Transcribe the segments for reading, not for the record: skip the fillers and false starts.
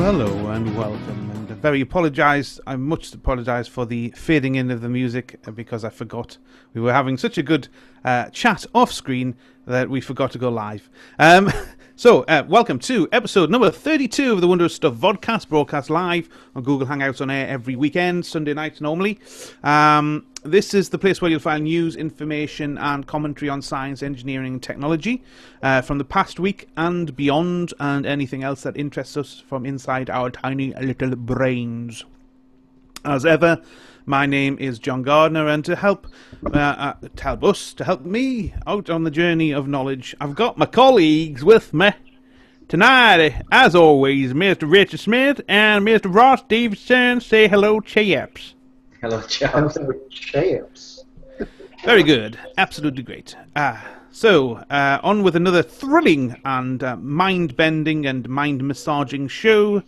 Hello, and welcome. And I much apologise for the fading in of the music because I forgot we were having such a good chat off screen that we forgot to go live. So, welcome to episode number 32 of the Wondrous Stuff Vodcast, broadcast live on Google Hangouts on air every weekend, Sunday nights normally. This is the place where you'll find news, information and commentary on science, engineering and technology from the past week and beyond, and anything else that interests us from inside our tiny little brains. As ever, my name is John Gardner, and to help me out on the journey of knowledge, I've got my colleagues with me tonight. As always, Mr. Richard Smith and Mr. Ross Davidson. Say hello, chaps. Hello, chaps. Very good. Absolutely great. So, on with another thrilling and mind-bending and mind-massaging show.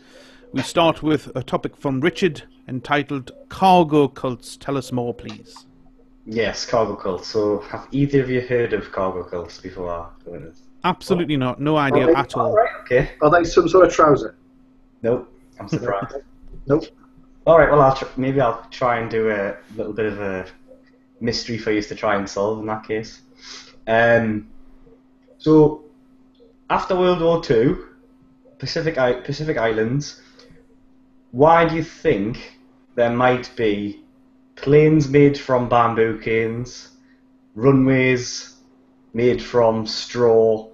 We start with a topic from Richard entitled Cargo Cults. Tell us more, please. Yes, cargo cults. So, have either of you heard of cargo cults before? Absolutely not. No idea at all. Right, okay. Are they some sort of trouser? Nope. I'm surprised. Nope. All right. Well, maybe I'll try and do a little bit of a mystery for you to try and solve in that case. So, after World War II, Pacific Islands, why do you think there might be planes made from bamboo canes, runways made from straw,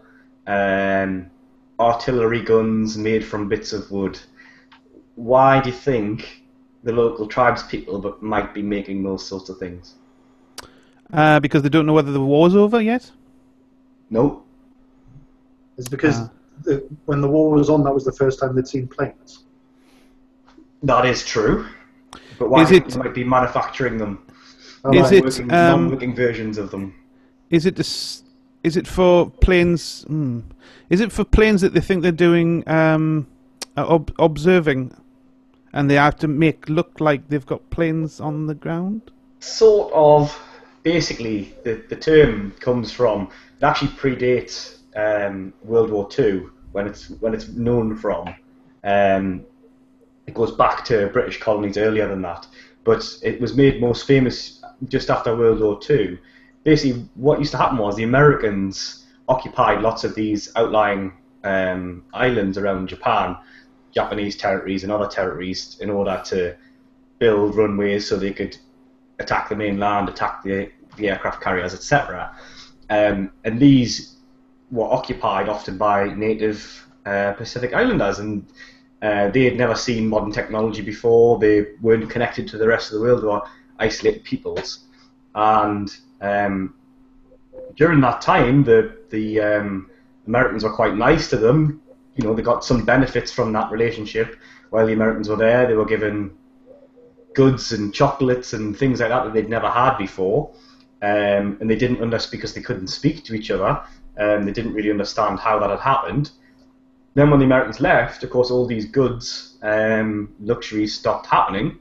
artillery guns made from bits of wood? Why do you think the local tribes people might be making those sorts of things? Because they don't know whether the war's over yet? No. It's because when the war was on, that was the first time they'd seen planes. That is true. But why they might be manufacturing them? Non-working versions of them. Is it for planes? Is it for planes that they think they're doing observing, and they have to look like they've got planes on the ground? Sort of. Basically, the term comes from, it actually predates World War II when it's known from. It goes back to British colonies earlier than that, but it was made most famous just after World War II. Basically, what used to happen was the Americans occupied lots of these outlying islands around Japan, Japanese territories and other territories, in order to build runways so they could attack the mainland, attack the aircraft carriers, etc. And these were occupied often by native Pacific Islanders, and they had never seen modern technology before. They weren't connected to the rest of the world. They were isolated peoples. And during that time, the Americans were quite nice to them. You know, they got some benefits from that relationship. While the Americans were there, they were given goods and chocolates and things like that they'd never had before. And they didn't understand because they couldn't speak to each other. They didn't really understand how that had happened. Then when the Americans left, of course, all these goods, luxuries stopped happening.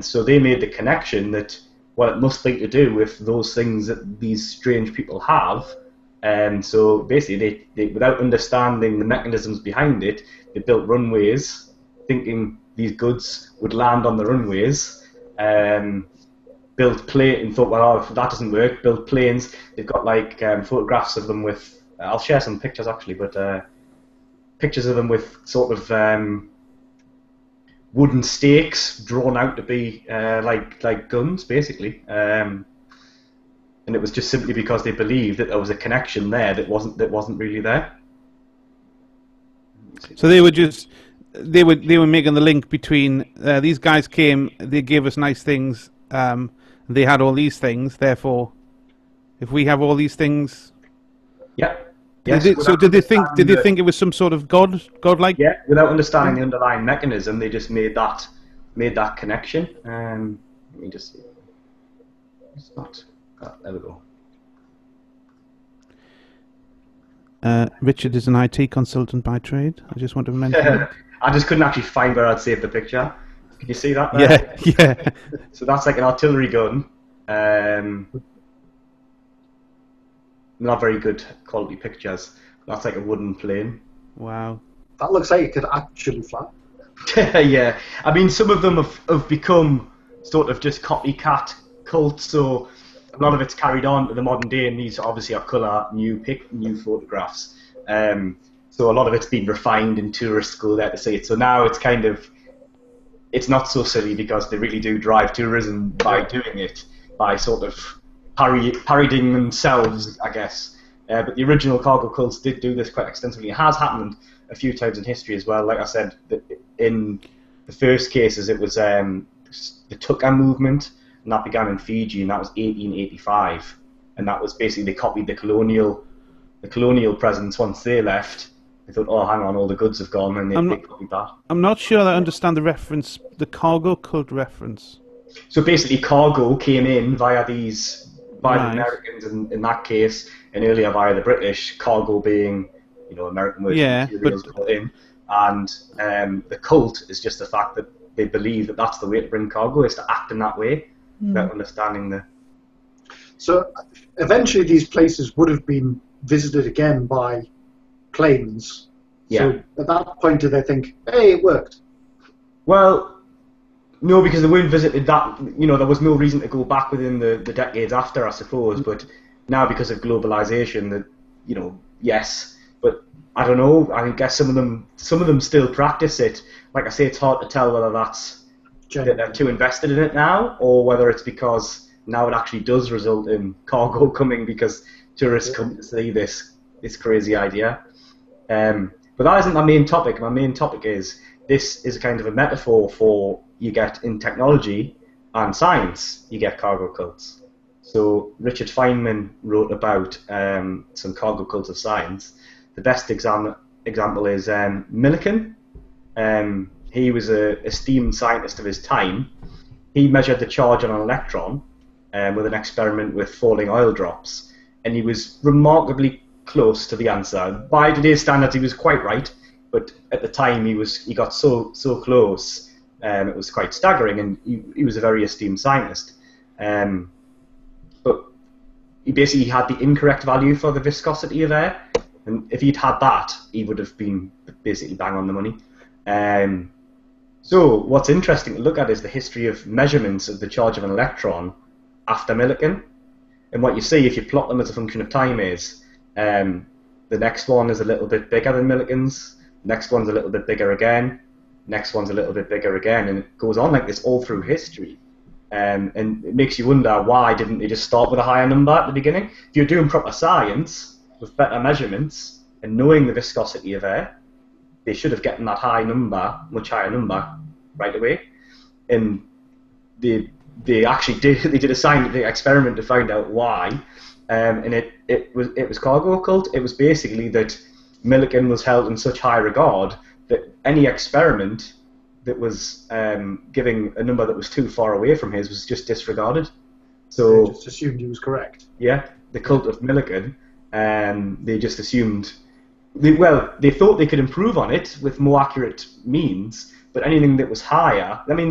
So they made the connection that, well, it must be to do with those things that these strange people have. And so basically, they without understanding the mechanisms behind it, they built runways, thinking these goods would land on the runways. Built plane and thought, well, if that doesn't work, build planes. They've got like photographs of them with. I'll share some pictures actually, but pictures of them with sort of wooden stakes drawn out to be like guns, basically. And it was just simply because they believed that there was a connection there that wasn't really there. So they were making the link between these guys came, they gave us nice things, and They had all these things. Therefore, if we have all these things, Yeah. did Yes, did they think? Did they think it was some sort of godlike? Yeah, without understanding the underlying mechanism, they just made that connection. Let me just see. It's not. There we go. Richard is an IT consultant by trade. I just want to mention that. I just couldn't actually find where I'd saved the picture. Can you see that there? Yeah. So that's like an artillery gun. Not very good quality pictures. That's like a wooden plane. Wow. That looks like it could actually fly. Yeah, I mean, some of them have become sort of just copycat cults, so a lot of it's carried on to the modern day, and these obviously are colour, new photographs. So a lot of it's been refined, and tourists go there to see it. So now it's not so silly because they really do drive tourism by doing it, by sort of parodying themselves, I guess. But the original cargo cults did do this quite extensively. It has happened a few times in history as well. Like I said, in the first cases, it was the Tuka movement, and that began in Fiji, and that was 1885. And that was basically, they copied the colonial presence. Once they left, they thought, oh, hang on, all the goods have gone, and they copied that. I'm not sure I understand the reference, the cargo cult reference. So basically, cargo came in via the Right. Americans in that case, and earlier via the British, cargo being, American materials brought in. And the cult is just the fact that they believe that that's the way to bring cargo, is to act in that way, without understanding the... So eventually these places would have been visited again by planes. Yeah. So at that point did they think, hey, it worked? Well, no, because they weren't visited that, there was no reason to go back within the decades after, I suppose, but now because of globalization, that, yes, but I don't know, I guess some of them still practice it. Like I say, it's hard to tell whether that's that they're too invested in it now, or whether it's because now it actually does result in cargo coming because tourists come to see this crazy idea. But that isn't my main topic. My main topic is, this is kind of a metaphor for, you get in technology and science, you get cargo cults. So Richard Feynman wrote about some cargo cults of science. The best example is Millikan. He was a esteemed scientist of his time. He measured the charge on an electron with an experiment with falling oil drops, and he was remarkably close to the answer. By today's standards, he was quite right, but at the time he got so close. It was quite staggering, and he was a very esteemed scientist. But he basically had the incorrect value for the viscosity of air, and if he'd had that, he would have been basically bang on the money. So what's interesting to look at is the history of measurements of the charge of an electron after Millikan. And what you see, if you plot them as a function of time, is the next one is a little bit bigger than Millikan's, next one's a little bit bigger again, next one's a little bit bigger again, and it goes on like this all through history. And it makes you wonder, why didn't they just start with a higher number at the beginning? If you're doing proper science with better measurements and knowing the viscosity of air, they should have gotten that much higher number right away. And they actually did a scientific experiment to find out why. And it was cargo cult. It was basically that Millikan was held in such high regard that any experiment that was giving a number that was too far away from his was just disregarded. So They just assumed he was correct. Yeah, the cult of Millikan, they just assumed. They thought they could improve on it with more accurate means, but anything that was higher, I mean,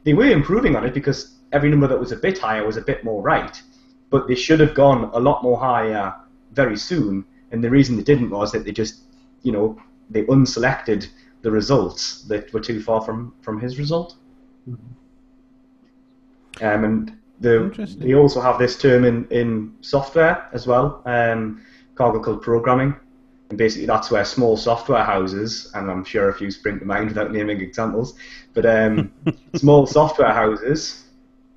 they were improving on it because every number that was a bit higher was a bit more right, but they should have gone a lot more higher very soon, and the reason they didn't was that they just, they unselected the results that were too far from his result. Mm-hmm. And they also have this term in software as well, cargo cult programming. And basically that's where small software houses, and I'm sure a few spring to mind without naming examples, but small software houses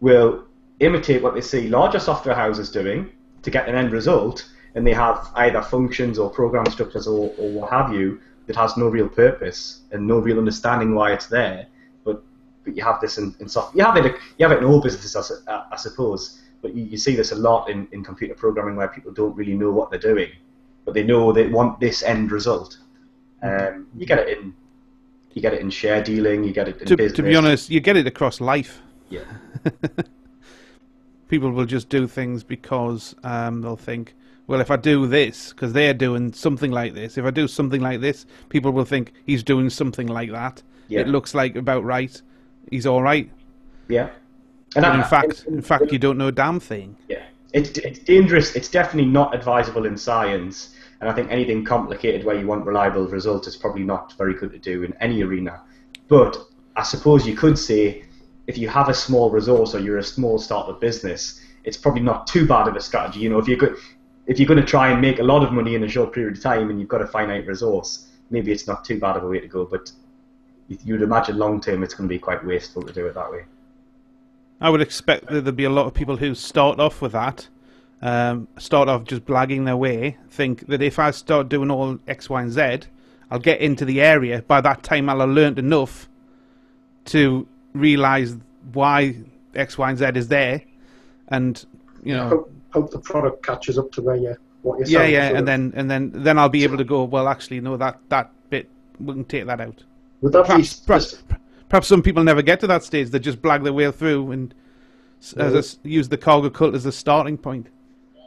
will imitate what they see larger software houses doing to get an end result, and they have either functions or program structures or what have you that has no real purpose and no real understanding why it's there, but but you have this in soft. You have it in all businesses, I suppose. But you see this a lot in computer programming where people don't really know what they're doing, but they know they want this end result. You get it in share dealing. You get it in business. To be honest, you get it across life. Yeah. People will just do things because they'll think, well, if I do this, because they're doing something like this, if I do something like this, people will think he's doing something like that. Yeah. It looks like about right. He's all right. Yeah. And in fact, you don't know a damn thing. Yeah. It's dangerous. It's definitely not advisable in science. And I think anything complicated where you want reliable results is probably not very good to do in any arena. But I suppose you could say, if you have a small resource or you're a small startup business, it's probably not too bad of a strategy. You know, if you're going to try and make a lot of money in a short period of time and you've got a finite resource, maybe it's not too bad of a way to go. But you'd imagine long term it's going to be quite wasteful to do it that way. I would expect that there'd be a lot of people who start off with that, start off just blagging their way, think that if I start doing all X, Y, and Z, I'll get into the area. By that time, I'll have learned enough to realise why X, Y, and Z is there, and hope the product catches up to what you're selling. And then I'll be able to go, well, actually, no, that bit, we can take that out. Would that perhaps some people never get to that stage. They just blag their way through and use the cargo cult as a starting point.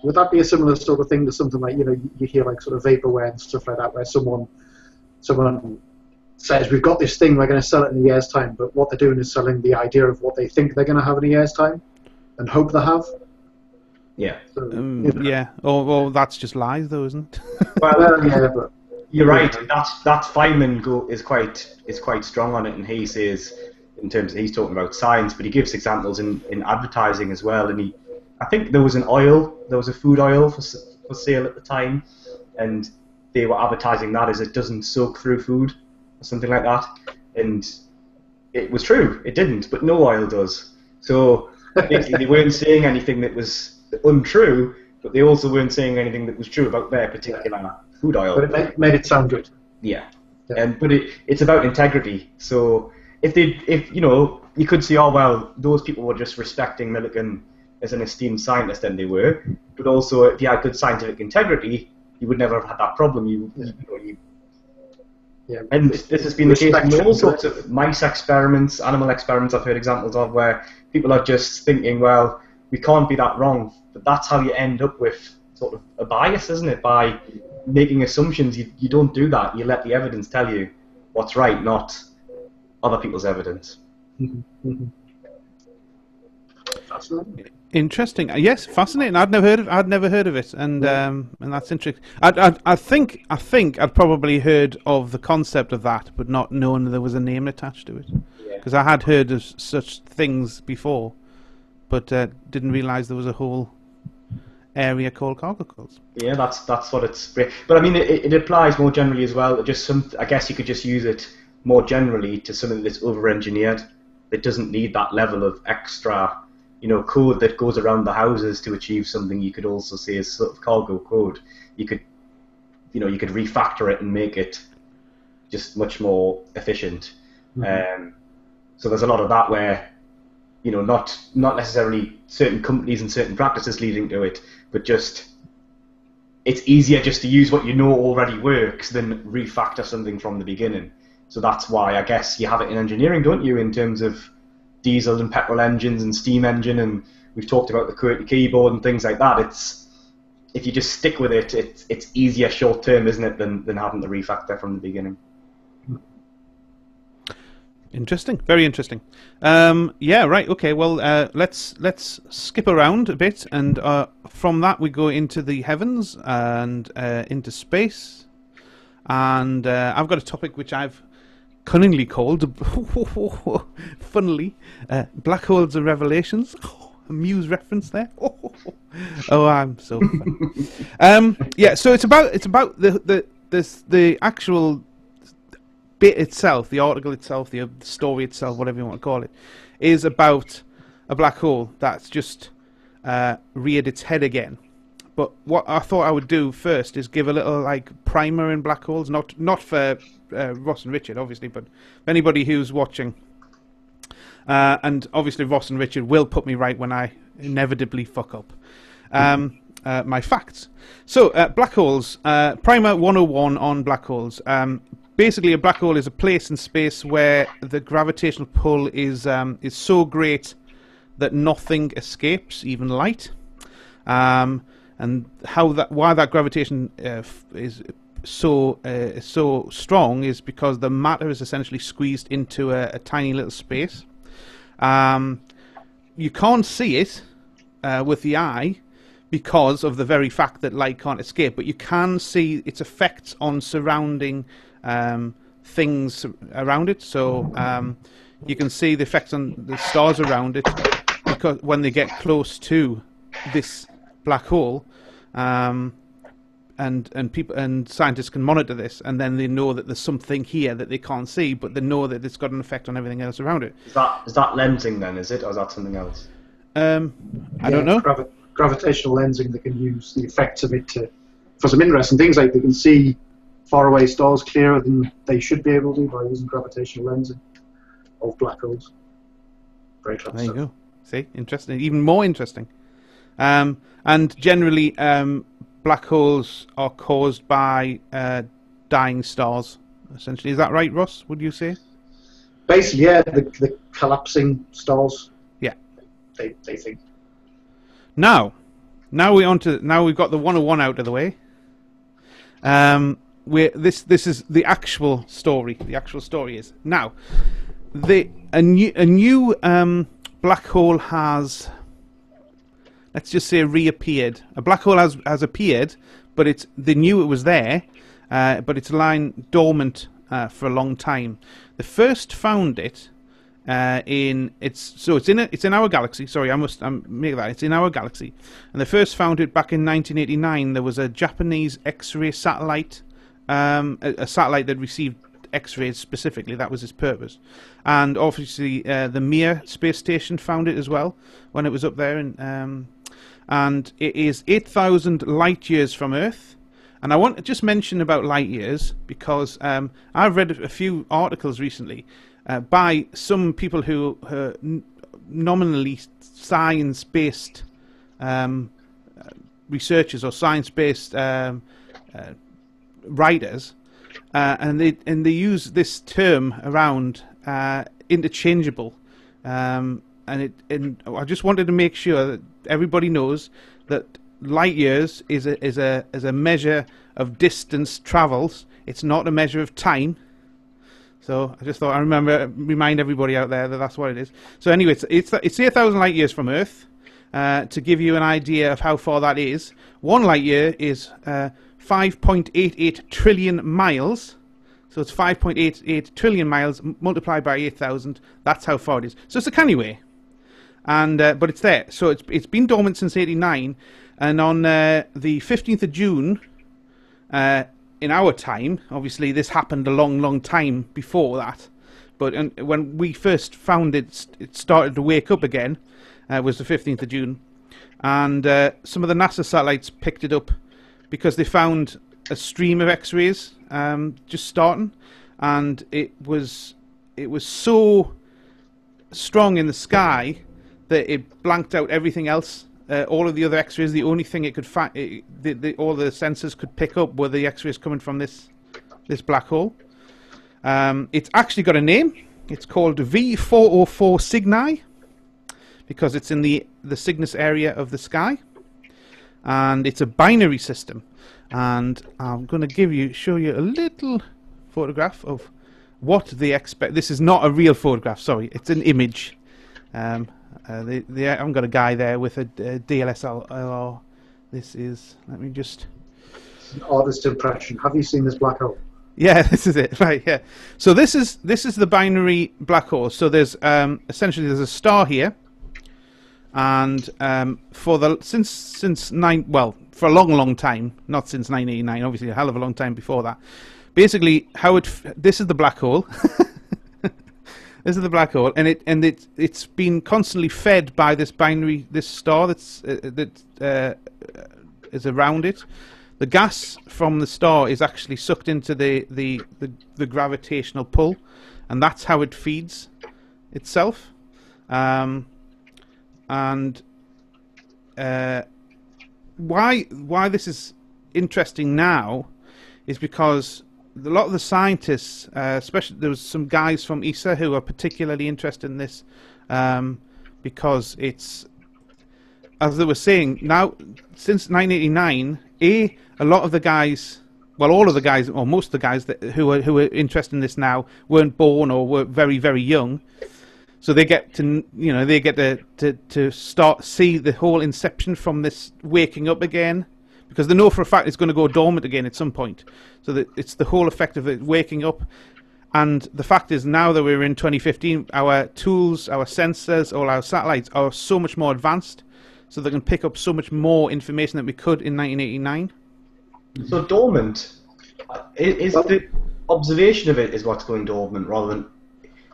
Would that be a similar sort of thing to something like, you hear like sort of vaporware and stuff like that, where someone says, we've got this thing, we're going to sell it in a year's time, but what they're doing is selling the idea of what they think they're going to have in a year's time and hope they have? Yeah. So, yeah. Or that's just lies, though, isn't it? Well, yeah, but you're right. That Feynman is quite strong on it, and he says, in terms of, he's talking about science, but he gives examples in advertising as well. And I think there was a food oil for sale at the time, and they were advertising that as it doesn't soak through food or something like that. And it was true, it didn't, but no oil does. So basically, they weren't saying anything that was untrue, but they also weren't saying anything that was true about their particular food oil. But it made it sound good. Yeah. But it's about integrity. So if you could say, oh well, those people were just respecting Millikan as an esteemed scientist, and they were. But also, if you had good scientific integrity, you would never have had that problem. And this has been the case in all sorts of mice experiments, animal experiments. I've heard examples of where people are just thinking, well, we can't be that wrong. But that's how you end up with sort of a bias, isn't it? By making assumptions, you don't do that. You let the evidence tell you what's right, not other people's evidence. Mm-hmm. Fascinating. Interesting. Yes, fascinating. I'd never heard of it, and that's interesting. I think I'd probably heard of the concept of that, but not knowing there was a name attached to it. Because I had heard of such things before, but didn't realise there was a whole area called cargo cults. Yeah, that's what it's. But I mean, it applies more generally as well. I guess you could just use it more generally to something that's over-engineered. It doesn't need that level of extra, code that goes around the houses to achieve something. You could also say as sort of cargo code. You could refactor it and make it just much more efficient. Mm-hmm. So there's a lot of that where, not necessarily certain companies and certain practices leading to it, but just it's easier just to use what you know already works than refactor something from the beginning. So that's why I guess you have it in engineering, don't you, in terms of diesel and petrol engines and steam engine, and we've talked about the QWERTY keyboard and things like that. If you just stick with it, it's easier short term, isn't it, than having to refactor from the beginning. Interesting, very interesting. Yeah, right. Okay. Well, let's skip around a bit, and from that we go into the heavens and into space, and I've got a topic which I've cunningly called, funnily, black holes and revelations. A Muse reference there. Oh, I'm so funny. Yeah. So it's about the actual bit itself, the article itself, the story itself, whatever you want to call it, is about a black hole that's just reared its head again. But what I thought I would do first is give a little primer in black holes, not for Ross and Richard, obviously, but for anybody who's watching. And obviously Ross and Richard will put me right when I inevitably fuck up my facts. So, black holes. Primer 101 on black holes. Basically, a black hole is a place in space where the gravitational pull is so great that nothing escapes, even light. And why that gravitation is so strong is because the matter is essentially squeezed into a tiny little space. You can't see it with the eye because of the very fact that light can't escape, but you can see its effects on surrounding things around it. So you can see the effects on the stars around it because when they get close to this black hole, and people and scientists can monitor this, and then they know that there's something here that they can't see, but they know that it's got an effect on everything else around it. Is that lensing then? Is it, or is that something else? I don't know. Gravitational lensing. They can use the effects of it for some interesting things, like they can see faraway stars clearer than they should be able to by using gravitational lensing of black holes. Very clever. There you go. See, interesting. Even more interesting. And generally, black holes are caused by dying stars. Essentially, is that right, Ross? Would you say? Basically, yeah, the collapsing stars. Yeah. They think. Now we've got the 101 out of the way. This is the actual story. The actual story is now a new black hole has, let's just say, reappeared. A black hole has appeared, but they knew it was there, but it's lying dormant for a long time. They first found it it's in our galaxy. Sorry, I must make that. It's in our galaxy, and they first found it back in 1989. There was a Japanese X-ray satellite, a satellite that received X-rays specifically. That was its purpose, and obviously the Mir space station found it as well when it was up there, and it is 8,000 light years from Earth. And I want to just mention about light years because I've read a few articles recently by some people who are nominally science-based researchers or science-based writers, and they use this term around interchangeable, and I just wanted to make sure that everybody knows that light years is a measure of distance travels. It's not a measure of time. So I just thought remind everybody out there that that's what it is. So anyway, it's 8,000 light years from Earth. To give you an idea of how far that is, 1 light year is 5.88 trillion miles. So it's 5.88 trillion miles multiplied by 8,000. That's how far it is. So it's a canny way. And but it's there. So it's been dormant since '89, and on the 15th of June. In our time, obviously this happened a long time before that, but when we first found it started to wake up again. Was the 15th of June, and some of the NASA satellites picked it up because they found a stream of X-rays just starting, and it was so strong in the sky that it blanked out everything else. All of the other X-rays, the only thing it could all the sensors could pick up were the X-rays coming from this black hole. It's actually got a name. It's called V404 Cygni because it's in the Cygnus area of the sky, and it's a binary system. And I'm going to show you a little photograph of what they expect. This is not a real photograph. Sorry, it's an image. I've got a guy there with a DSLR. This is, let me just... It's an artist impression. Have you seen this black hole? Yeah, this is it. Right, yeah. So this is the binary black hole. So there's essentially there's a star here, and for a long time, not since 1989, obviously a hell of a long time before that. Basically, this is the black hole. This is the black hole, and it's been constantly fed by this star that is around it. The gas from the star is actually sucked into the gravitational pull, and that's how it feeds itself. and why this is interesting now is because a lot of the scientists, especially there was some guys from ESA who are particularly interested in this, because it's, as they were saying, now since 1989, a lot of the guys, well, all of the guys, or most of the guys who are interested in this now weren't born or were very, very young, so they get to to start see the whole inception from this waking up again, because they know for a fact it's going to go dormant again at some point. So that it's the whole effect of it waking up. And the fact is, now that we're in 2015, our tools, our sensors, all our satellites are so much more advanced, so they can pick up so much more information than we could in 1989. So dormant, is the observation of it is what's going dormant rather than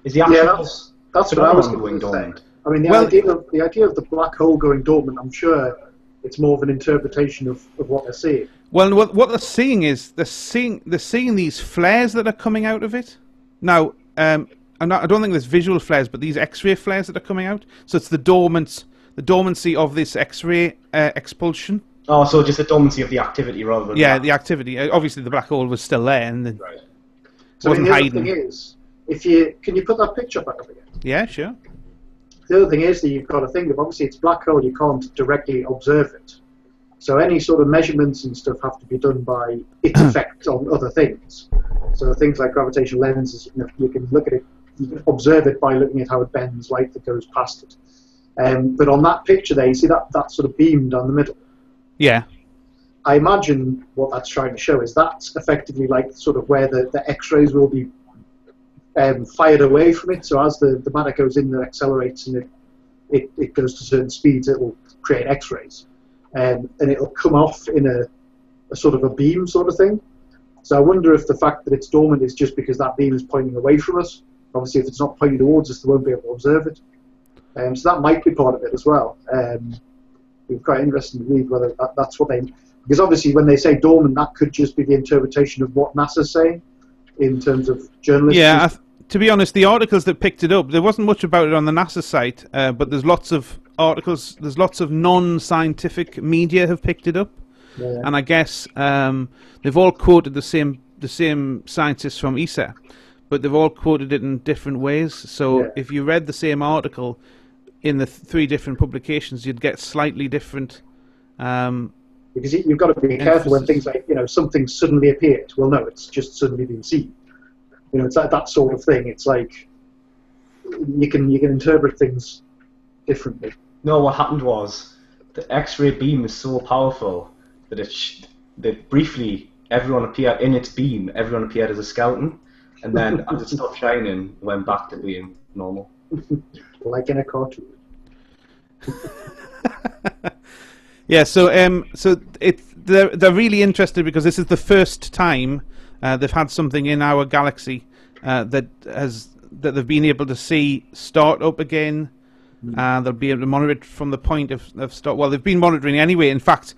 is the actual that's what I was going dormant. I mean, the idea of the black hole going dormant, I'm sure it's more of an interpretation of what they're seeing. Well, what they're seeing is they're seeing these flares that are coming out of it. Now, I don't think there's visual flares, but these X-ray flares that are coming out. So it's the dormancy of this X-ray expulsion. Oh, so just the dormancy of the activity rather than the activity. Obviously, the black hole was still there and right. So wasn't the other hiding. thing is, can you put that picture back up again? Yeah, sure. The other thing is that you've got to think of, obviously it's black hole, you can't directly observe it. So any sort of measurements and stuff have to be done by its effect on other things. So things like gravitational lenses, you can look at it, you can observe it by looking at how it bends light that goes past it. But on that picture there, you see that sort of beam down the middle. Yeah. I imagine what that's trying to show is that's effectively like sort of where the X-rays will be fired away from it. So as the matter goes in and accelerates and it goes to certain speeds, it will create X-rays. And it'll come off in a sort of a beam sort of thing. So I wonder if the fact that it's dormant is just because that beam is pointing away from us. Obviously, if it's not pointing towards us, they won't be able to observe it. So that might be part of it as well. It'd be quite interesting to read whether that's what they... Because obviously when they say dormant, that could just be the interpretation of what NASA's saying in terms of journalists. Yeah, to be honest, the articles that picked it up, there wasn't much about it on the NASA site, but there's lots of articles, there's lots of non-scientific media have picked it up. Yeah. And I guess they've all quoted the same scientists from ESA, but they've all quoted it in different ways. So if you read the same article in the three different publications, you'd get slightly different. Because you've got to be careful when things like something suddenly appeared. Well, no, it's just suddenly been seen. It's like that sort of thing. It's like you can interpret things differently. No, what happened was the X-ray beam is so powerful that that briefly everyone appeared in its beam. Everyone appeared as a skeleton, and then as it stopped shining, went back to being normal. Like in a cartoon. Yeah, so they're really interested because this is the first time they've had something in our galaxy that they've been able to see start up again. They'll be able to monitor it from the point of start. Well, they've been monitoring anyway. In fact,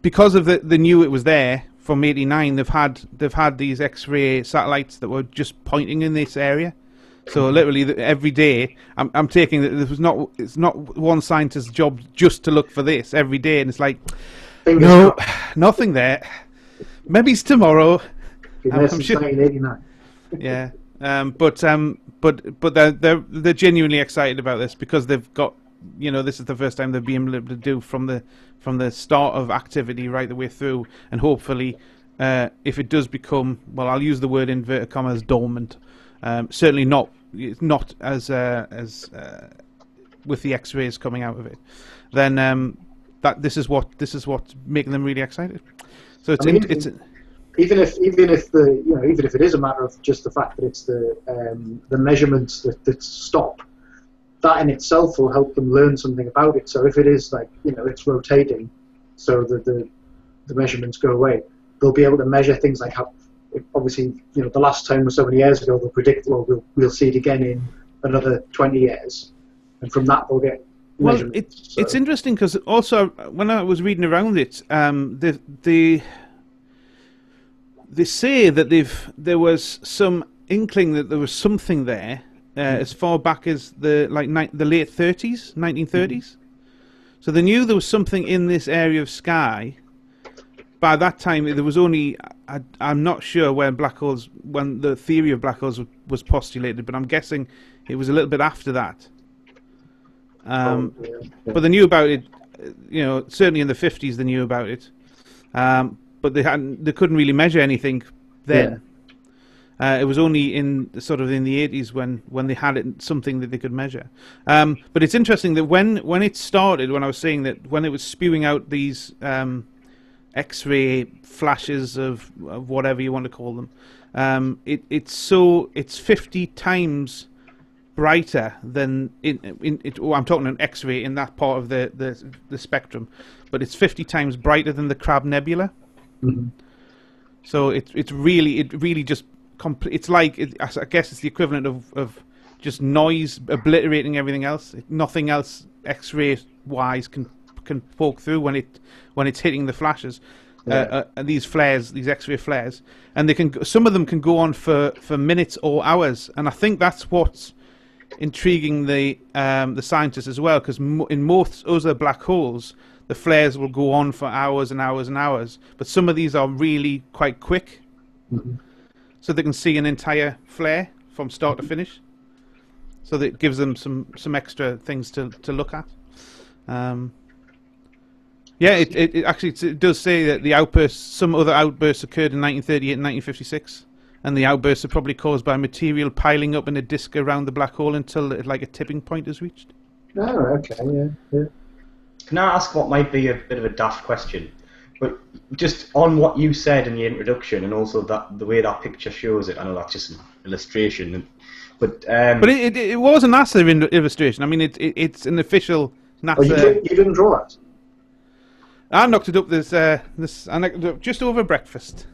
because of they knew it was there from '89, they've had these X-ray satellites that were just pointing in this area. So literally every day, I'm taking that it's not one scientist's job just to look for this every day, and it's like, no, nothing there. Maybe it's tomorrow. I'm sure. Yeah, but they're genuinely excited about this because they've got, this is the first time they've been able to do from the start of activity right the way through, and hopefully, if it does become, well, I'll use the word inverted commas, dormant. Certainly not as with the X-rays coming out of it. Then this is what's making them really excited. So it's even if it is a matter of just the fact that it's the measurements that stop, that in itself will help them learn something about it. So if it is like it's rotating, so that the measurements go away, they'll be able to measure things like how. Obviously, the last time was so many years ago. They'll predict, well, we'll see it again in another 20 years, and from that they'll get. Well, it's interesting because also when I was reading around it, they say that there was some inkling that there was something there as far back as the late 30s, 1930s. So they knew there was something in this area of sky. By that time, there was only I'm not sure when the theory of black holes was postulated, but I'm guessing it was a little bit after that. But they knew about it. Certainly in the 50s they knew about it. But they couldn't really measure anything then. It was only in the 80s when they had something that they could measure. But it's interesting that when it started, when I was saying that when it was spewing out these X-ray flashes of whatever you want to call them, it's 50 times brighter than I'm talking an X-ray in that part of the spectrum, but it's 50 times brighter than the Crab Nebula. Mm-hmm. So it really just it's like I guess it's the equivalent of just noise obliterating everything else. Nothing else X-ray wise can poke through when it's hitting the flashes. These flares, these X-ray flares, and some of them can go on for minutes or hours, and I think that's what's intriguing the scientists as well, because in most other black holes the flares will go on for hours and hours and hours, but some of these are really quite quick. Mm-hmm. So they can see an entire flare from start to finish. So that gives them some extra things to look at. It actually does say that some other outbursts occurred in 1938 and 1956, and the outbursts are probably caused by material piling up in a disk around the black hole until a tipping point is reached. Oh, okay, yeah. Can I ask what might be a bit of a daft question? But just on what you said in the introduction, and also the way that picture shows it, I know that's just an illustration, but it was a NASA illustration. I mean, it's an official NASA. Oh, you didn't draw that? I knocked it up I knocked it up just over breakfast.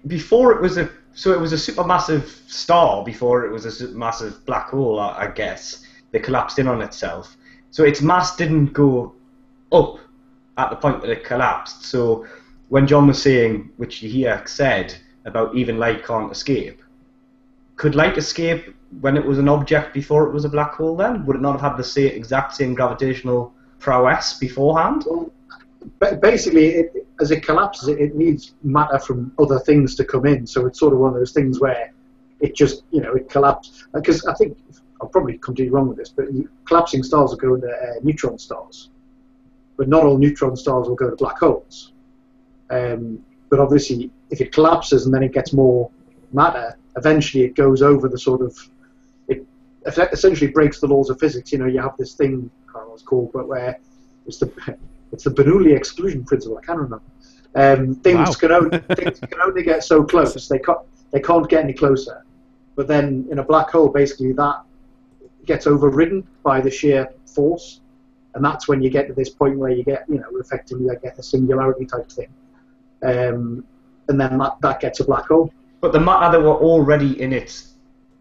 Before it was a supermassive star before it was a supermassive black hole, I guess. That collapsed in on itself. So its mass didn't go up at the point that it collapsed. So when John was saying, which you hear said, about even light can't escape, could light escape when it was an object before it was a black hole then? Would it not have had the exact same gravitational prowess beforehand? Well, basically, as it collapses, it needs matter from other things to come in. So it's sort of one of those things where it just, it collapsed. Because I think, I'll probably completely wrong with this, but collapsing stars will go into neutron stars. But not all neutron stars will go to black holes. But obviously, if it collapses and then it gets more matter, eventually it goes over it essentially breaks the laws of physics. You have this thing, I can't remember what it's called, but where it's the Bernoulli exclusion principle. I can't remember. Things can only get so close. They can't get any closer. But then in a black hole, basically that gets overridden by the sheer force, and that's when you get to this point where you get, effectively get a singularity type thing, and then that gets a black hole. But the matter that were already in it,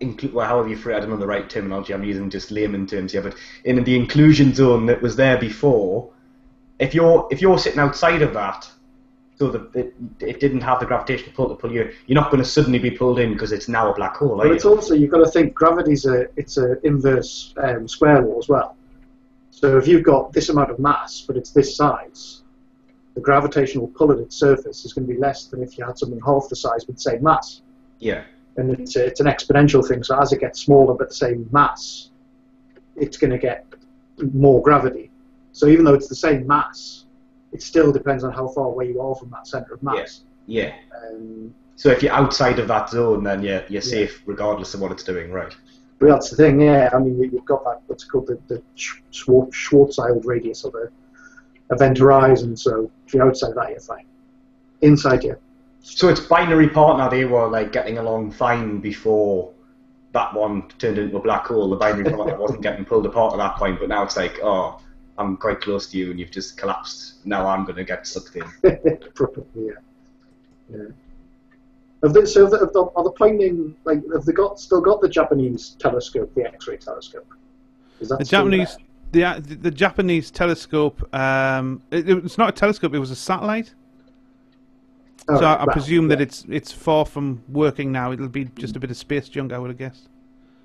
however you phrase, I don't know the right terminology, I'm using just layman terms here, but in the inclusion zone that was there before, if you're sitting outside of that, so that it didn't have the gravitational pull to pull you, you're not going to suddenly be pulled in because it's now a black hole. But it's also, you've got to think, gravity's it's an inverse square law as well. So if you've got this amount of mass, but it's this size, the gravitational pull at its surface is going to be less than if you had something half the size with the same mass. Yeah. And it's an exponential thing. So as it gets smaller but the same mass, it's going to get more gravity. So even though it's the same mass, it still depends on how far away you are from that centre of mass. Yeah. So if you're outside of that zone, then you're safe regardless of what it's doing, right? But that's the thing, yeah. I mean, you've got that, what's called the Schwarzschild radius of event horizon. So if you're outside that, you're fine. Inside, you. So it's binary partner. They were getting along fine before that one turned into a black hole. The binary partner wasn't getting pulled apart at that point, but now it's I'm quite close to you and you've just collapsed. Now I'm going to get sucked in. Probably, yeah. Are they pointing, have they still got the Japanese telescope, the X-ray telescope? Is that the Japanese telescope, it's not a telescope, it was a satellite. So right, I well, presume yeah. that it's far from working now. It'll be just a bit of space junk, I would have guessed.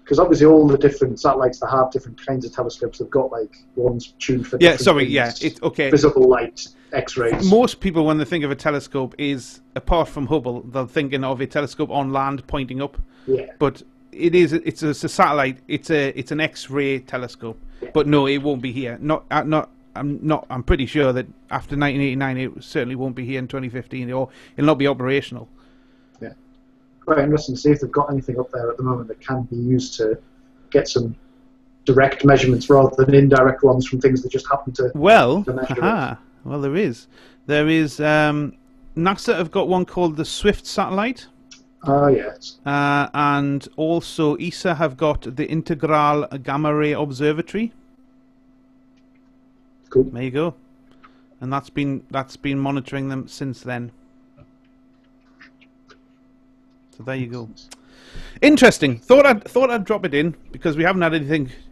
Because obviously all the different satellites that have different kinds of telescopes have got like ones tuned for Yeah, different sorry, things. yeah, it's okay. Visible light, X-rays. Most people, when they think of a telescope, is apart from Hubble, they're thinking of a telescope on land pointing up. Yeah. But it's a satellite. It's an X-ray telescope. Yeah. But no, it won't be here. I'm pretty sure that after 1989, it certainly won't be here in 2015, or it'll not be operational. Yeah. Quite interesting to see if they've got anything up there at the moment that can be used to get some direct measurements rather than indirect ones from things that just happen to measure it. Well, there is. NASA have got one called the Swift satellite. Oh, yes. And also ESA have got the Integral Gamma Ray Observatory. Cool. There you go. And that's been monitoring them since then. So there you go. Interesting. Thought I'd drop it in because we haven't had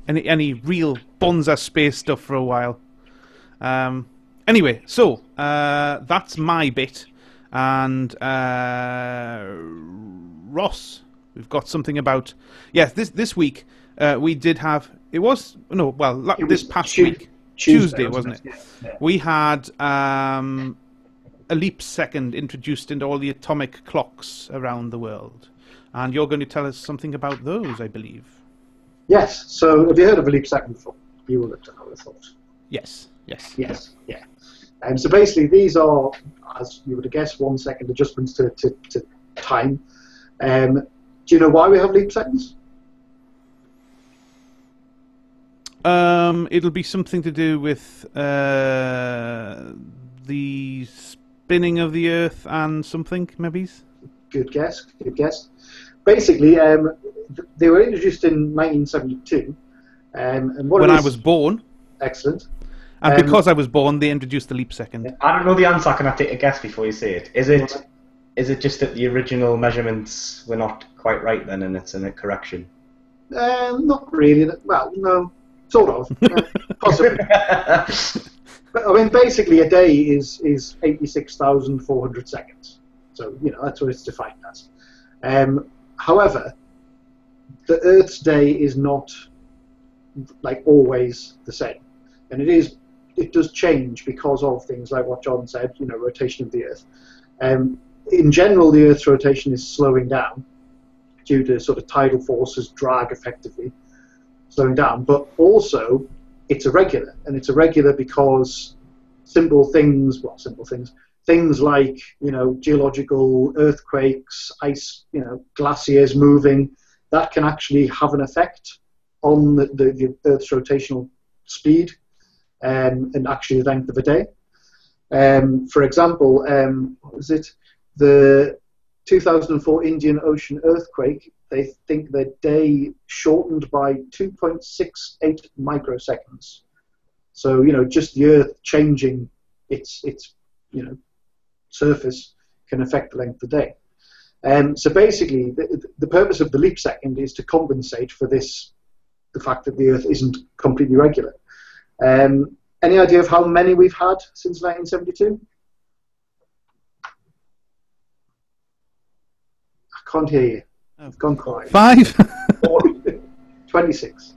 any real bonza space stuff for a while. Anyway, so that's my bit, and Ross, we've got something about this week. We did have this past week, Tuesday, wasn't it? Yeah. We had a leap second introduced into all the atomic clocks around the world. And you're going to tell us something about those, I believe. Yes. So have you heard of a leap second before? You will have done, I would have thought. Yes. Yeah. So basically these are, as you would have guessed, 1 second adjustments to time. Do you know why we have leap seconds? It'll be something to do with the spinning of the Earth and something, maybe? Good guess. Basically, they were introduced in 1972. And when I was born. Excellent. And because I was born, they introduced the leap second. I don't know the answer. Can I take a guess before you say it? Is it just that the original measurements were not quite right then, and it's in a correction? Not really. Well, no, sort of. Possibly. But I mean, basically, a day is 86,400 seconds. So that's what it's defined as. However, the Earth's day is not like always the same, and it does change because of things like what John said, rotation of the Earth. In general, the Earth's rotation is slowing down due to sort of tidal forces, drag effectively slowing down, but also it's irregular, and it's irregular because things like geological earthquakes, ice, glaciers moving, that can actually have an effect on the Earth's rotational speed and actually the length of a day. For example, what was it? The 2004 Indian Ocean earthquake, they think the day shortened by 2.68 microseconds. So, just the Earth changing its surface can affect the length of the day. So basically, the purpose of the leap second is to compensate for the fact that the Earth isn't completely regular. Any idea of how many we've had since 1972? I can't hear you. I've gone quiet. 5? 26.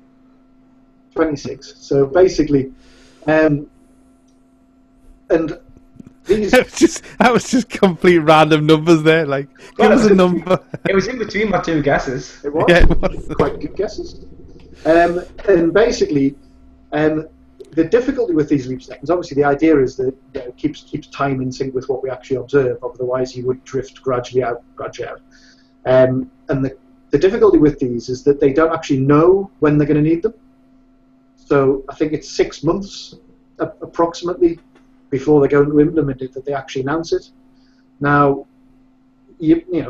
26. So basically, and these... that was just complete random numbers there. Like, give us a number. It was in between my two guesses. It was. Yeah, it was. Quite good guesses. And basically, the difficulty with these leap seconds, obviously the idea is that it keeps time in sync with what we actually observe, otherwise you would drift gradually out. And the difficulty with these is that they don't actually know when they're going to need them. So I think it's 6 months approximately before they're going to implement it that they actually announce it. Now,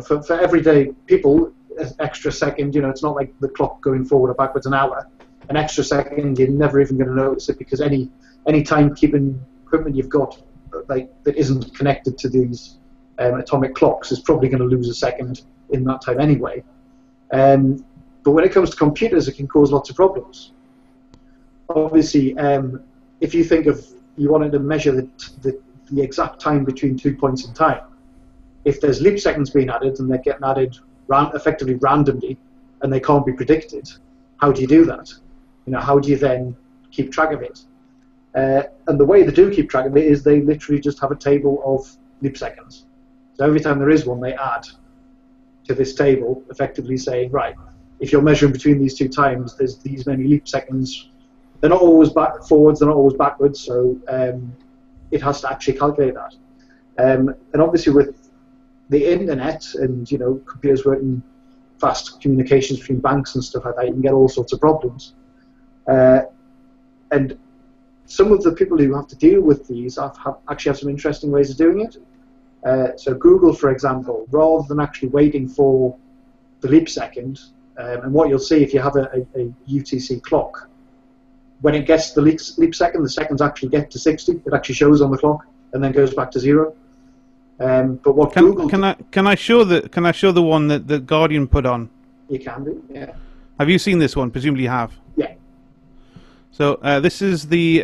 for everyday people, an extra second, it's not like the clock going forward or backwards an hour. An extra second, you're never even going to notice it because any timekeeping equipment you've got that isn't connected to these atomic clocks is probably going to lose a second in that time anyway. But when it comes to computers, it can cause lots of problems. Obviously, if you think of you wanted to measure the exact time between 2 points in time, if there's leap seconds being added and they're getting added effectively randomly and they can't be predicted, how do you do that? How do you then keep track of it? And the way they do keep track of it is they literally just have a table of leap seconds. So every time there is one, they add to this table, effectively saying, right, if you're measuring between these two times, there's these many leap seconds. They're not always forwards, they're not always backwards, so it has to actually calculate that. And obviously with the internet and computers working fast communications between banks and stuff like that, you can get all sorts of problems. And some of the people who have to deal with these actually have some interesting ways of doing it. So Google, for example, rather than actually waiting for the leap second, and what you'll see if you have a UTC clock, when it gets to the leap second, the seconds actually get to 60. It actually shows on the clock and then goes back to 0. But what can I show the one that the Guardian put on? You can do, yeah. Have you seen this one? Presumably you have. Yeah. So this is the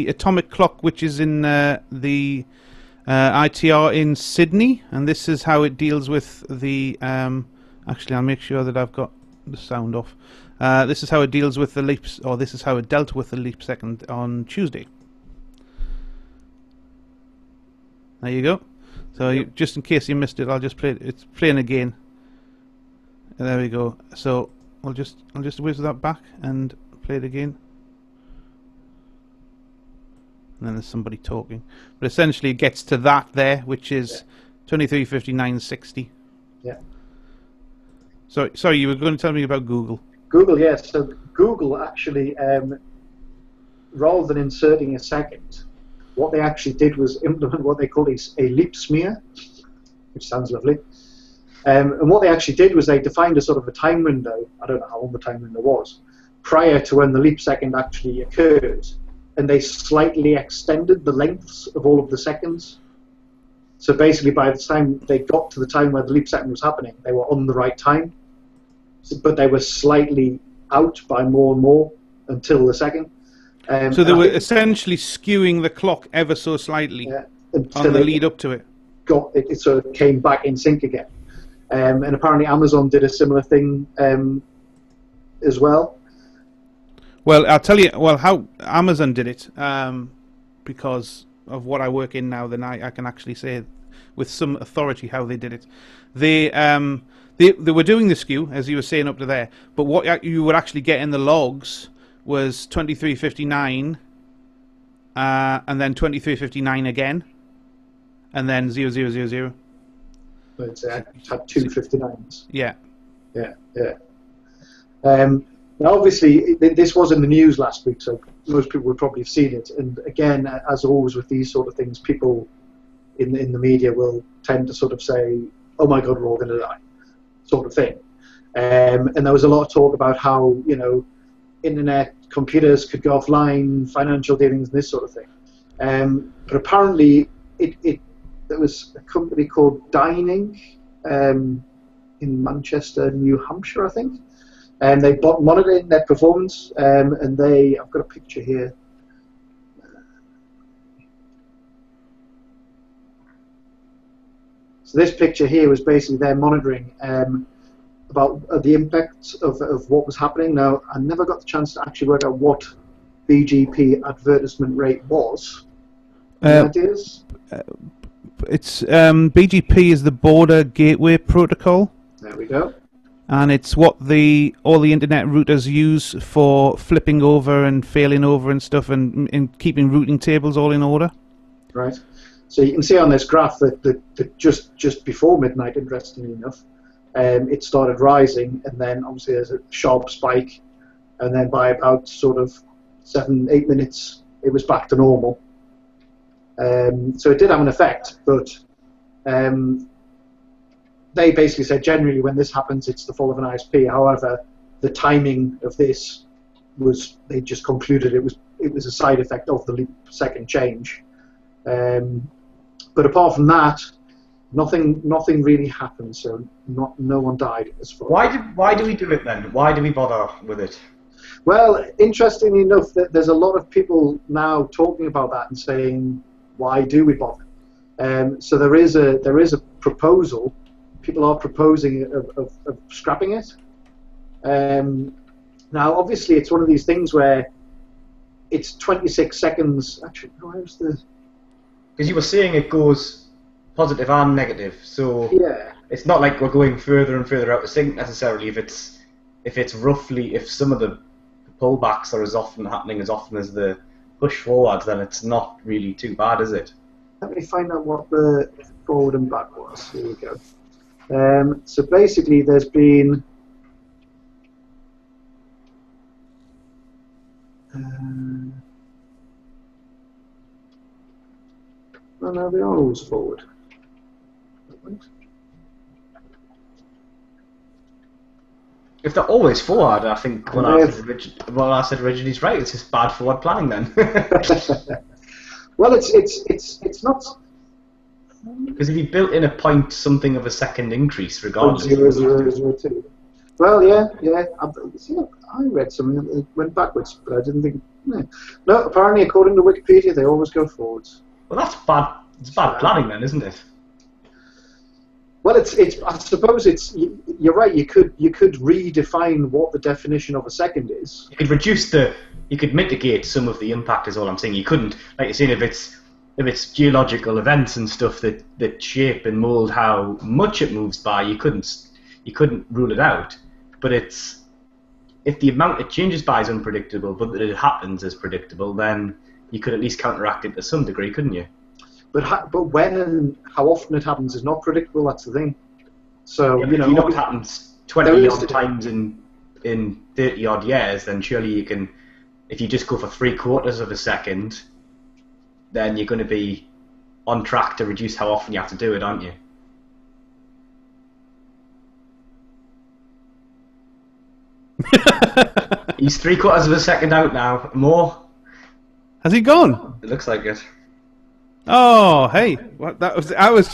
atomic clock, which is in the ITR in Sydney, and this is how it deals with the. Actually, I'll make sure that I've got the sound off. This is how it deals with the leaps, or this is how it dealt with the leap second on Tuesday. There you go. So just in case you missed it, I'll just play it. It's playing again. And there we go. So I'll just whiz that back and play it again. And then there's somebody talking. But essentially it gets to that there, which is 23:59:60. Yeah. Sorry, you were going to tell me about Google. Google, yes. So Google actually, rather than inserting a second, what they actually did was implement what they call a leap smear, which sounds lovely. And what they actually did was they defined a sort of a time window, I don't know how long the time window was, prior to when the leap second actually occurred. And they slightly extended the lengths of all of the seconds. So basically by the time they got to the time where the leap second was happening, they were on the right time. But they were slightly out by more and more until the second. So they were essentially skewing the clock ever so slightly on the lead up to it. It sort of came back in sync again. And apparently Amazon did a similar thing as well. Well, I'll tell you how Amazon did it, because of what I work in now. Then I can actually say with some authority how they did it. They were doing the skew, as you were saying up to there, but what you would actually get in the logs was 23:59, and then 23:59 again, and then 00:00. But it had two 59s. Yeah. Now, obviously, this was in the news last week, so most people would probably have seen it. And again, as always with these sort of things, people in the media will tend to sort of say, "Oh my God, we're all going to die," sort of thing. And there was a lot of talk about how internet computers could go offline, financial dealings, and this sort of thing. But apparently, there was a company called Dining in Manchester, New Hampshire, I think. And they monitored internet performance, and I've got a picture here. So this picture here was basically their monitoring about the impact of what was happening. Now, I never got the chance to actually work out what BGP advertisement rate was. Any ideas? It's BGP is the Border Gateway Protocol. There we go. And it's what all the internet routers use for flipping over and failing over and stuff, and in keeping routing tables all in order. Right. So you can see on this graph that just before midnight, interestingly enough, it started rising, and then obviously there's a sharp spike, and then by about sort of 7-8 minutes, it was back to normal. So it did have an effect, but they basically said generally when this happens, it's the fault of an ISP. However, the timing of this was, they just concluded it was a side effect of the leap second change. But apart from that, nothing really happened. So no one died as far. Why do we do it then? Why do we bother with it? Well, interestingly enough, there's a lot of people now talking about that and saying, why do we bother? So there is a proposal. People are proposing of scrapping it. Now, obviously, it's one of these things where it's 26 seconds. Actually, where's the? Because you were saying it goes positive and negative, so Yeah. it's not like we're going further and further out of sync necessarily. If some of the pullbacks are as often happening as often as the push forwards, then it's not really too bad, is it? Let me find out what the forward and back was. Here we go. So basically, there's been no, they are always forward. If they're always forward, I think what I said originally is right. It's just bad forward planning then. Well, it's not. Because if you built in a point something of a second increase, regardless. 0.0002. Well, yeah. I read something that went backwards, but I didn't think. No, apparently, according to Wikipedia, they always go forwards. Well, that's bad. It's bad planning then, isn't it? Well, it's. I suppose it's. You're right. You could redefine what the definition of a second is. You could mitigate some of the impact. Is all I'm saying. You couldn't, like you're saying, if it's geological events and stuff that shape and mold how much it moves by, you couldn't rule it out. But if the amount it changes by is unpredictable, but that it happens as predictable, then you could at least counteract it to some degree, couldn't you? But when and how often it happens is not predictable. That's the thing. So if you know it happens 20 odd times in 30 odd years, then surely you can. If you just go for 3/4 of a second, then you're going to be on track to reduce how often you have to do it, aren't you? He's 3/4 of a second out now. More? Has he gone? It looks like it. Oh, hey! What that was? I was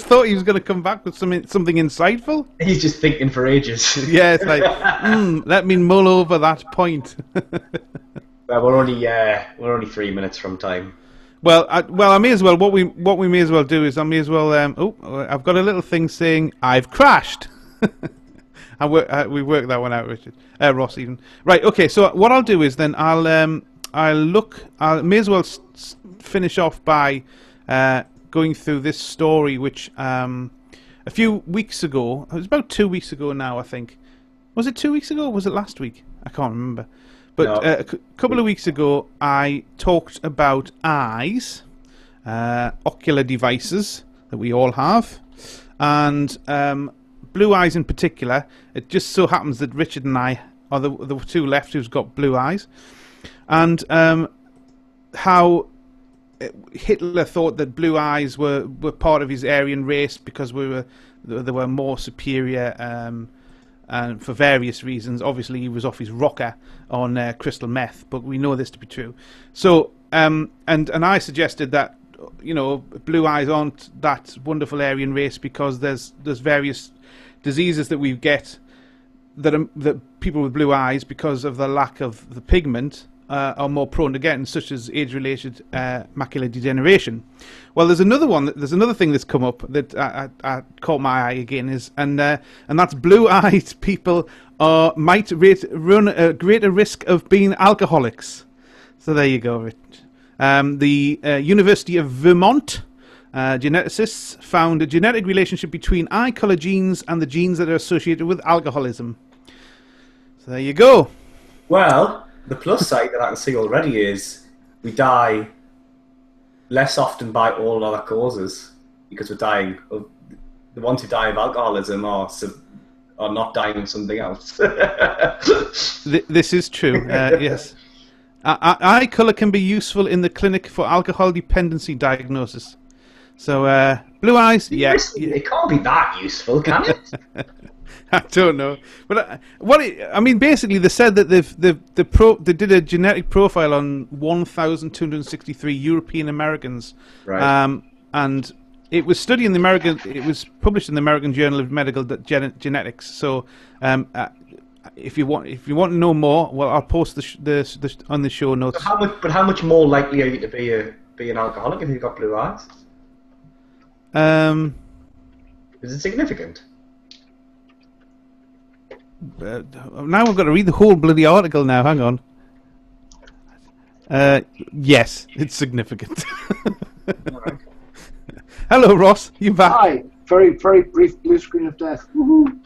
thought he was going to come back with something insightful. He's just thinking for ages. Yeah, it's like, let me mull over that point. Well, we're only 3 minutes from time. Well, I may as well. What we may as well do is I may as well. I've got a little thing saying I've crashed. We worked that one out, Richard. Ross, even. Right. Okay. So what I'll do is then I may as well finish off by going through this story, which a few weeks ago. It was about 2 weeks ago now, I think. Was it 2 weeks ago? Or was it last week? I can't remember. But a couple of weeks ago, I talked about eyes, ocular devices that we all have, and blue eyes in particular. It just so happens that Richard and I are the two left who's got blue eyes, and how Hitler thought that blue eyes were part of his Aryan race because they were more superior. And for various reasons, obviously he was off his rocker on crystal meth, but we know this to be true. So, and I suggested that blue eyes aren't that wonderful Aryan race because there's various diseases that we get that people with blue eyes, because of the lack of the pigment, are more prone to getting, such as age-related macular degeneration. Well, there's another thing that's come up that I caught my eye again and that's blue-eyed people might run a greater risk of being alcoholics. So there you go, Rich. The University of Vermont geneticists found a genetic relationship between eye colour genes and the genes that are associated with alcoholism. So there you go. Well, the plus side that I can see already is we die less often by all other causes because we're dying of the ones who die of alcoholism are not dying of something else. This is true. Yes, eye color can be useful in the clinic for alcohol dependency diagnosis. So blue eyes, yeah, it can't be that useful, can it? I don't know, but basically, they said that they did a genetic profile on 1,263 European Americans, right? And it was studied in it was published in the American Journal of Medical Genetics. So, if you want to know more, well, I'll post the on the show notes. But how much more likely are you to be an alcoholic if you've got blue eyes? Is it significant? Now I've got to read the whole bloody article now. Hang on. Yes, it's significant. Alright. Hello, Ross. You back? Hi. Very, very brief blue screen of death. Woohoo.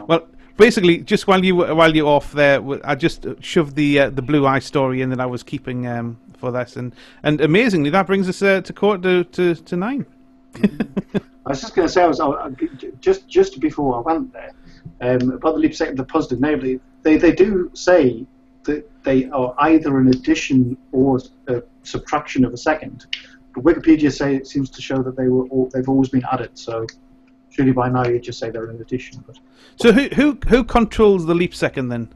Well, basically, just while you're off there, I just shoved the Blue Eye story in that I was keeping for this, and amazingly, that brings us to 8:45. I was just going to say, just before I went there, about the leap second, the positive, namely, they do say that they are either an addition or a subtraction of a second. But Wikipedia seems to show that they've always been added. So surely by now you'd just say they're an addition. But So who controls the leap second then?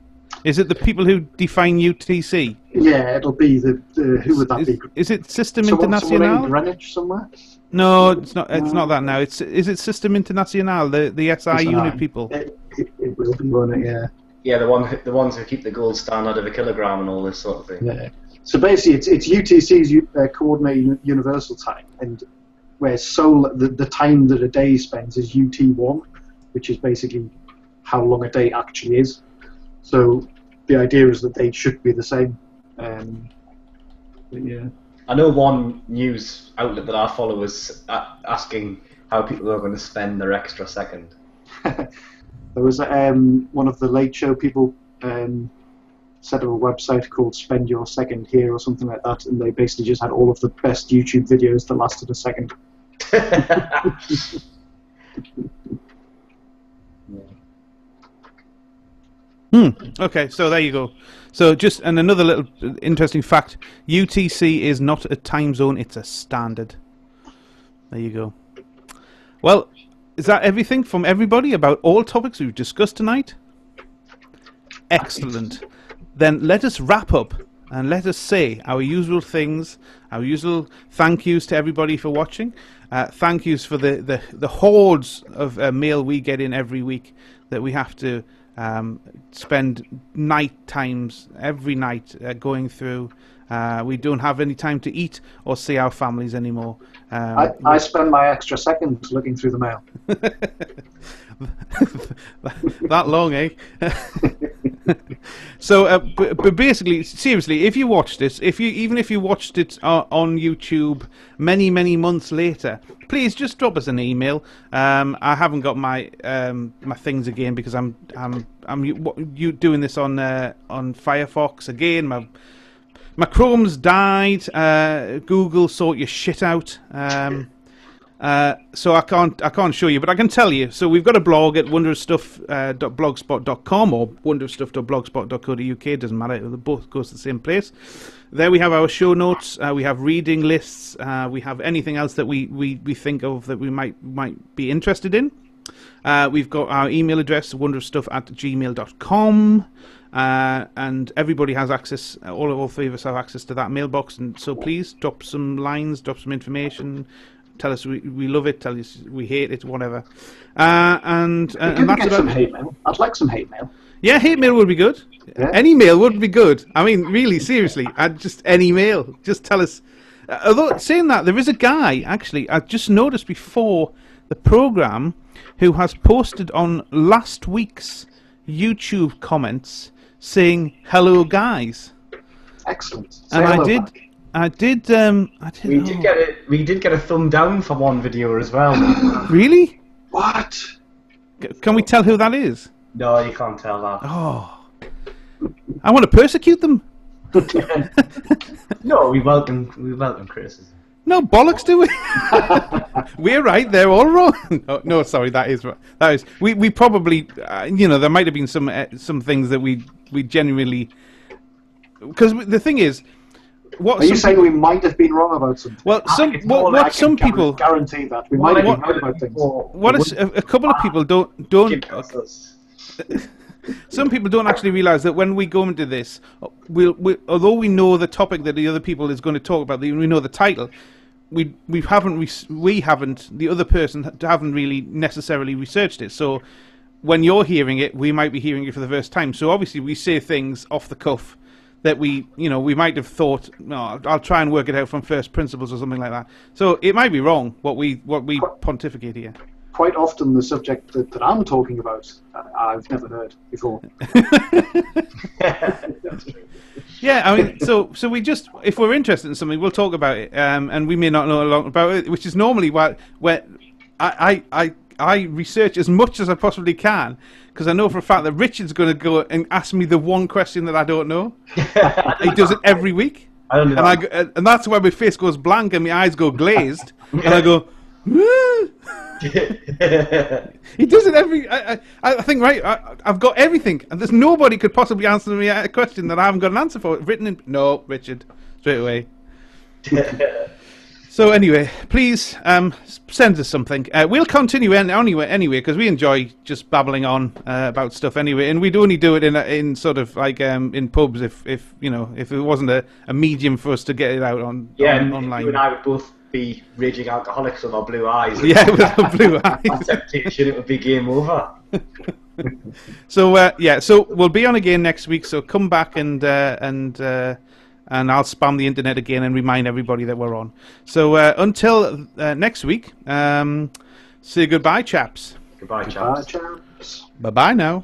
Is it the people who define UTC? yeah, it'll be the who would that be? Is it System Someone in International? Greenwich somewhere? No, it's not. It's not that now. Is it System International? The SI unit people. It will be, won't it? Yeah. Yeah, the ones who keep the gold standard of a kilogram and all this sort of thing. Yeah. So basically, it's UTC's coordinated universal time, and where the time that a day spends is UT1, which is basically how long a day actually is. So the idea is that they should be the same. But yeah. I know one news outlet that I follow was asking how people are going to spend their extra second. There was one of the Late Show people set up a website called Spend Your Second Here or something like that, and they basically just had all of the best YouTube videos that lasted a second. Okay, so there you go. So another little interesting fact: UTC is not a time zone; it's a standard. There you go. Well, is that everything from everybody about all topics we've discussed tonight? Excellent. Then let us wrap up and let us say our usual things, our usual thank yous to everybody for watching. Thank yous for the hordes of mail we get in every week that we have to spend night times every night going through. We don't have any time to eat or see our families anymore. I spend my extra seconds looking through the mail. That long, eh? So, but basically, seriously, if you watched this, even if you watched it on YouTube many months later, please just drop us an email. I haven't got my my things again because I'm doing this on Firefox again. My Chrome's died. Google, sort your shit out. So I can't show you, but I can tell you. So we've got a blog at wonderofstuff.blogspot.com or wonderofstuff.blogspot.co.uk. It doesn't matter; it both goes to the same place. There we have our show notes. We have reading lists. We have anything else that we think of that we might be interested in. We've got our email address, wonderofstuff@gmail.com. And everybody has access. All three of us have access to that mailbox, and so please drop some lines, drop some information. Tell us we love it. Tell us we hate it. Whatever. And that's get some hate mail. I'd like some hate mail. Yeah, hate mail would be good. Yeah. Any mail would be good. I mean, really, seriously, just any mail. Just tell us. Although saying that, there is a guy actually I just noticed before the program who has posted on last week's YouTube comments saying hello, guys. Excellent. Say And hello, I did. Matt. I did. We did get a thumb down from one video as well. Really? What? Can we tell who that is? No, you can't tell that. Oh, I want to persecute them. No, we welcome criticism. No bollocks, do we? We're right. They're all wrong. No, sorry. That is. We probably. There might have been some things that we genuinely. Because the thing is. Are you saying we might have been wrong about something? Well, some people guarantee that we might have been wrong about things. A couple of people don't. Some people don't actually realise that when we go into this, although we know the topic that the other people is going to talk about, we know the title. We haven't. The other person haven't really necessarily researched it. So when you're hearing it, we might be hearing it for the first time. So obviously we say things off the cuff that we might have thought, no, I'll try and work it out from first principles or something like that. So it might be wrong what we pontificate here. Quite often the subject that I'm talking about, I've never heard before. Yeah, I mean, so we just, if we're interested in something, we'll talk about it, and we may not know a lot about it, which is normally where I research as much as I possibly can, because I know for a fact that Richard's going to go and ask me the one question that I don't know. He does it every week, and that's why my face goes blank and my eyes go glazed, and I go. He does it every. I think, right. I've got everything, and there's nobody could possibly answer me a question that I haven't got an answer for. Written in. No, Richard, straight away. So anyway, please send us something. We'll continue anyway, because we enjoy just babbling on about stuff anyway, and we'd only do it in sort of like in pubs if it wasn't a medium for us to get it out on online. You and I would both be raging alcoholics with our blue eyes. Yeah, with our blue eyes. Temptation, it would be game over. So so we'll be on again next week. So come back and I'll spam the internet again and remind everybody that we're on. So until next week, say goodbye, chaps. Goodbye, chaps. Chaps. Bye bye now.